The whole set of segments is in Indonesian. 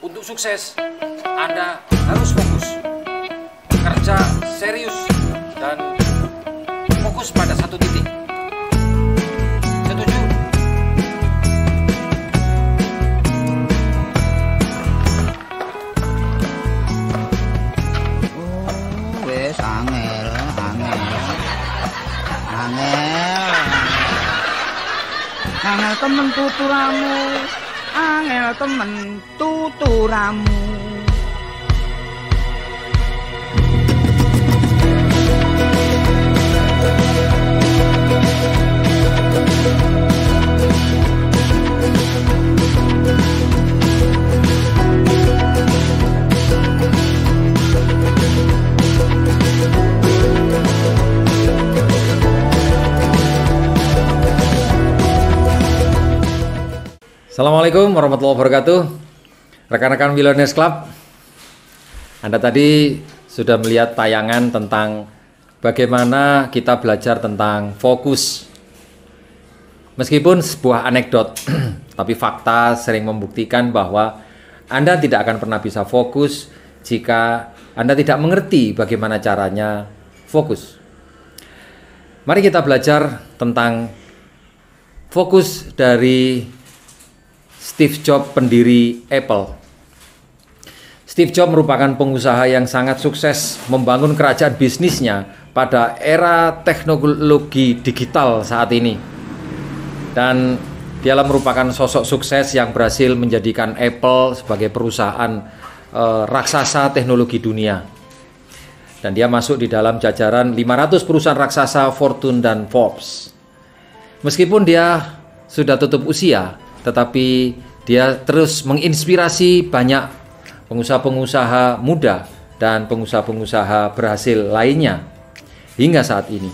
Untuk sukses, Anda harus fokus, kerja serius, dan fokus pada satu titik. Setuju? Oh, wes angel temen tuturamu, angel temen tuturamu. Assalamualaikum warahmatullahi wabarakatuh. Rekan-rekan Millionaires Club, Anda tadi sudah melihat tayangan tentang bagaimana kita belajar tentang fokus. Meskipun sebuah anekdot, tapi fakta sering membuktikan bahwa Anda tidak akan pernah bisa fokus jika Anda tidak mengerti bagaimana caranya fokus. Mari kita belajar tentang fokus dari Steve Jobs, pendiri Apple. Steve Jobs merupakan pengusaha yang sangat sukses membangun kerajaan bisnisnya pada era teknologi digital saat ini. Dan dialah merupakan sosok sukses yang berhasil menjadikan Apple sebagai perusahaan raksasa teknologi dunia. Dan dia masuk di dalam jajaran 500 perusahaan raksasa Fortune dan Forbes. Meskipun dia sudah tutup usia, tetapi dia terus menginspirasi banyak pengusaha-pengusaha muda dan pengusaha-pengusaha berhasil lainnya hingga saat ini.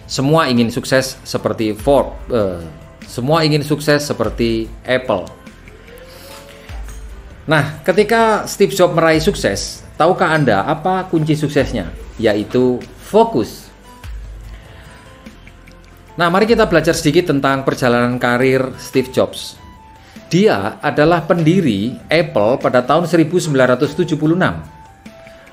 Semua ingin sukses seperti semua ingin sukses seperti Apple. Nah, ketika Steve Jobs meraih sukses, tahukah Anda apa kunci suksesnya? Yaitu fokus. Nah, mari kita belajar sedikit tentang perjalanan karir Steve Jobs. Dia adalah pendiri Apple pada tahun 1976.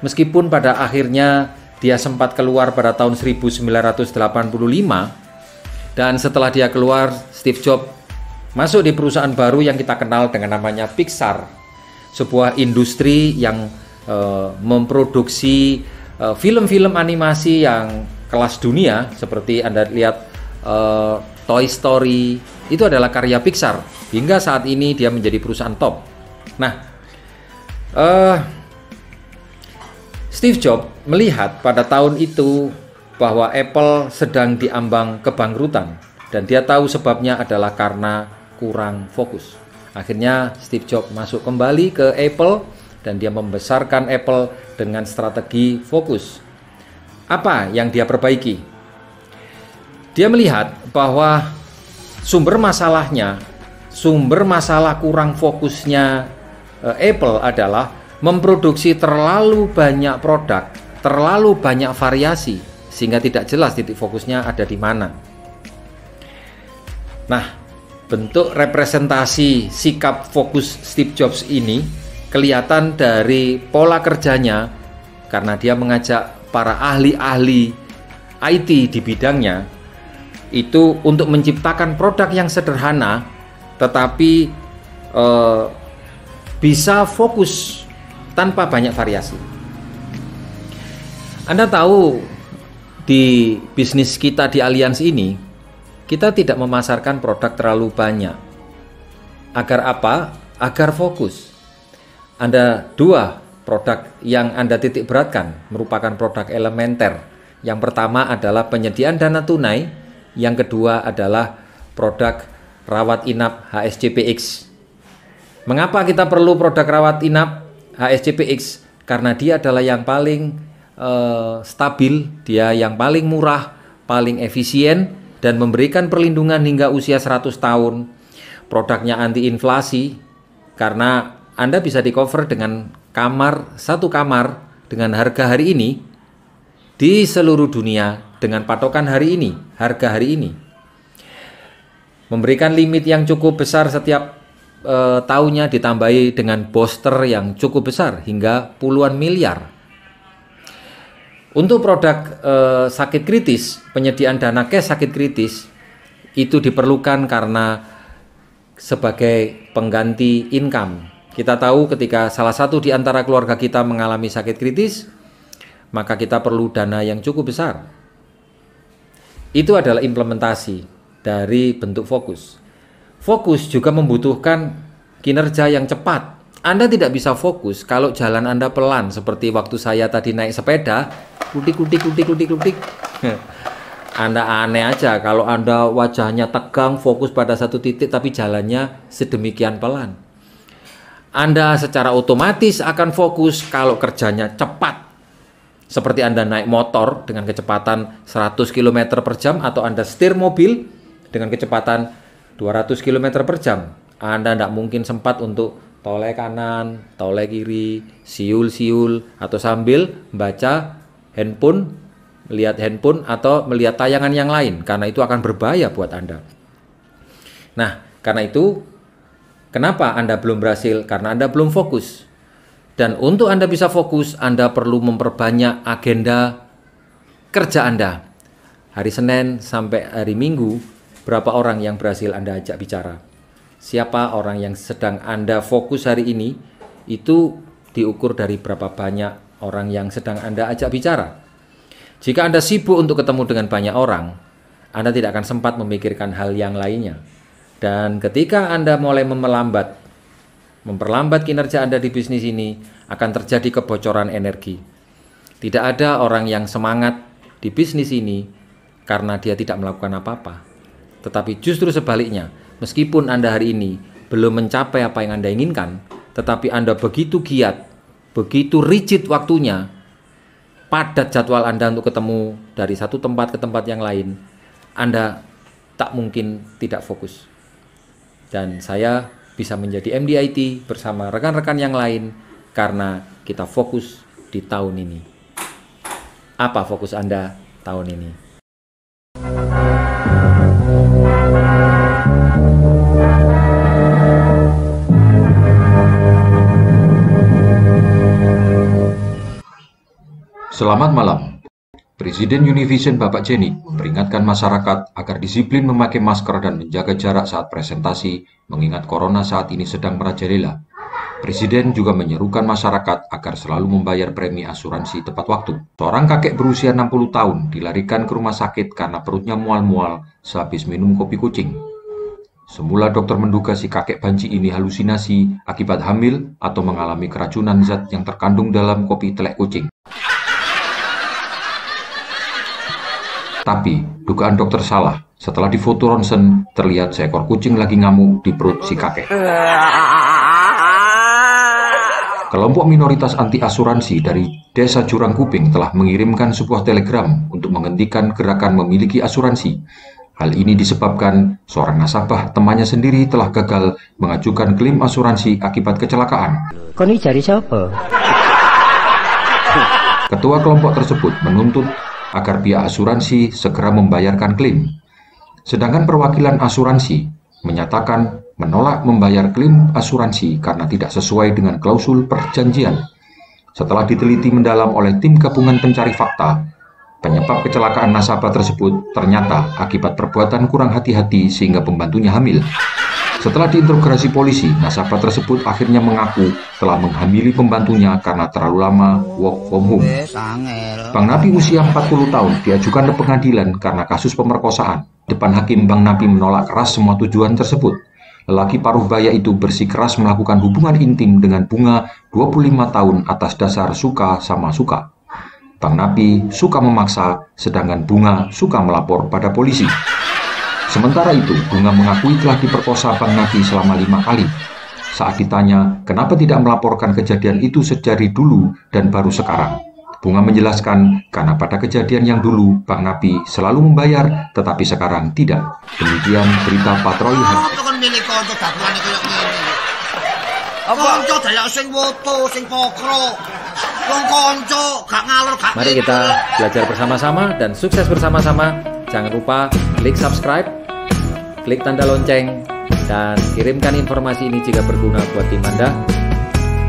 Meskipun pada akhirnya dia sempat keluar pada tahun 1985, dan setelah dia keluar, Steve Jobs masuk di perusahaan baru yang kita kenal dengan namanya Pixar, sebuah industri yang memproduksi film-film animasi yang kelas dunia seperti Anda lihat Toy Story, itu adalah karya Pixar. Hingga saat ini dia menjadi perusahaan top. Nah, Steve Jobs melihat pada tahun itu bahwa Apple sedang diambang kebangkrutan, dan dia tahu sebabnya adalah karena kurang fokus. Akhirnya Steve Jobs masuk kembali ke Apple dan dia membesarkan Apple dengan strategi fokus. Apa yang dia perbaiki? Dia melihat bahwa sumber masalah kurang fokusnya Apple adalah memproduksi terlalu banyak produk, terlalu banyak variasi, sehingga tidak jelas titik fokusnya ada di mana. Nah, bentuk representasi sikap fokus Steve Jobs ini kelihatan dari pola kerjanya, karena dia mengajak para ahli-ahli IT di bidangnya itu untuk menciptakan produk yang sederhana tetapi bisa fokus tanpa banyak variasi. Anda tahu, di bisnis kita di Allianz ini kita tidak memasarkan produk terlalu banyak. Agar apa? Agar fokus. Ada dua produk yang Anda titik beratkan merupakan produk elementer. Yang pertama adalah penyediaan dana tunai. Yang kedua adalah produk rawat inap HSCPX. Mengapa kita perlu produk rawat inap HSCPX? Karena dia adalah yang paling stabil, dia yang paling murah, paling efisien, dan memberikan perlindungan hingga usia 100 tahun. Produknya anti inflasi, karena Anda bisa di cover dengan satu kamar dengan harga hari ini di seluruh dunia dengan patokan hari ini, harga hari ini. Memberikan limit yang cukup besar setiap tahunnya ditambahi dengan booster yang cukup besar hingga puluhan miliar. Untuk produk sakit kritis, penyediaan dana cash sakit kritis itu diperlukan karena sebagai pengganti income. Kita tahu ketika salah satu di antara keluarga kita mengalami sakit kritis, maka kita perlu dana yang cukup besar. Itu adalah implementasi dari bentuk fokus. Fokus juga membutuhkan kinerja yang cepat. Anda tidak bisa fokus kalau jalan Anda pelan, seperti waktu saya tadi naik sepeda, kutik. Anda aneh aja kalau Anda wajahnya tegang, fokus pada satu titik tapi jalannya sedemikian pelan. Anda secara otomatis akan fokus kalau kerjanya cepat. Seperti Anda naik motor dengan kecepatan 100 km per jam atau Anda setir mobil dengan kecepatan 200 km per jam. Anda tidak mungkin sempat untuk toleh kanan, toleh kiri, siul-siul, atau sambil baca handphone, melihat handphone atau melihat tayangan yang lain, karena itu akan berbahaya buat Anda. Nah, karena itu kenapa Anda belum berhasil? Karena Anda belum fokus. Dan untuk Anda bisa fokus, Anda perlu memperbanyak agenda kerja Anda. Hari Senin sampai hari Minggu, berapa orang yang berhasil Anda ajak bicara? Siapa orang yang sedang Anda fokus hari ini? Itu diukur dari berapa banyak orang yang sedang Anda ajak bicara. Jika Anda sibuk untuk ketemu dengan banyak orang, Anda tidak akan sempat memikirkan hal yang lainnya. Dan ketika Anda mulai memperlambat kinerja Anda di bisnis ini, akan terjadi kebocoran energi. Tidak ada orang yang semangat di bisnis ini karena dia tidak melakukan apa-apa. Tetapi justru sebaliknya, meskipun Anda hari ini belum mencapai apa yang Anda inginkan, tetapi Anda begitu giat, begitu rigid waktunya, padat jadwal Anda untuk ketemu dari satu tempat ke tempat yang lain, Anda tak mungkin tidak fokus. Dan saya bisa menjadi MDIT bersama rekan-rekan yang lain karena kita fokus di tahun ini. Apa fokus Anda tahun ini? Selamat malam. Presiden Univision Bapak Jenny memperingatkan masyarakat agar disiplin memakai masker dan menjaga jarak saat presentasi, mengingat corona saat ini sedang merajalela. Presiden juga menyerukan masyarakat agar selalu membayar premi asuransi tepat waktu. Seorang kakek berusia 60 tahun dilarikan ke rumah sakit karena perutnya mual-mual sehabis minum kopi kucing. Semula dokter menduga si kakek banci ini halusinasi akibat hamil atau mengalami keracunan zat yang terkandung dalam kopi telek kucing. Tapi, dugaan dokter salah. Setelah difoto ronsen, terlihat seekor kucing lagi ngamuk di perut si kakek. Kelompok minoritas anti asuransi dari Desa Jurang Kuping telah mengirimkan sebuah telegram untuk menghentikan gerakan memiliki asuransi. Hal ini disebabkan seorang nasabah temannya sendiri telah gagal mengajukan klaim asuransi akibat kecelakaan. Koni cari siapa? Ketua kelompok tersebut menuntut agar pihak asuransi segera membayarkan klaim. Sedangkan perwakilan asuransi menyatakan menolak membayar klaim asuransi karena tidak sesuai dengan klausul perjanjian. Setelah diteliti mendalam oleh tim gabungan pencari fakta, penyebab kecelakaan nasabah tersebut ternyata akibat perbuatan kurang hati-hati sehingga pembantunya hamil. Setelah diinterogasi polisi, nasabah tersebut akhirnya mengaku telah menghamili pembantunya karena terlalu lama work from home. Bang Napi usia 40 tahun diajukan ke pengadilan karena kasus pemerkosaan. Depan hakim, Bang Napi menolak keras semua tujuan tersebut. Lelaki paruh baya itu bersikeras melakukan hubungan intim dengan Bunga 25 tahun atas dasar suka sama suka. Bang Napi suka memaksa, sedangkan Bunga suka melapor pada polisi. Sementara itu, Bunga mengakui telah diperkosa Bang Napi selama 5 kali. Saat ditanya, kenapa tidak melaporkan kejadian itu sejari dulu dan baru sekarang? Bunga menjelaskan, karena pada kejadian yang dulu, Bang Napi selalu membayar, tetapi sekarang tidak. Demikian berita patroli hari. Mari kita belajar bersama-sama dan sukses bersama-sama. Jangan lupa klik subscribe, klik tanda lonceng, Dan kirimkan informasi ini jika berguna buat tim Anda.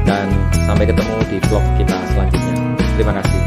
Dan sampai ketemu di vlog kita selanjutnya. Terima kasih.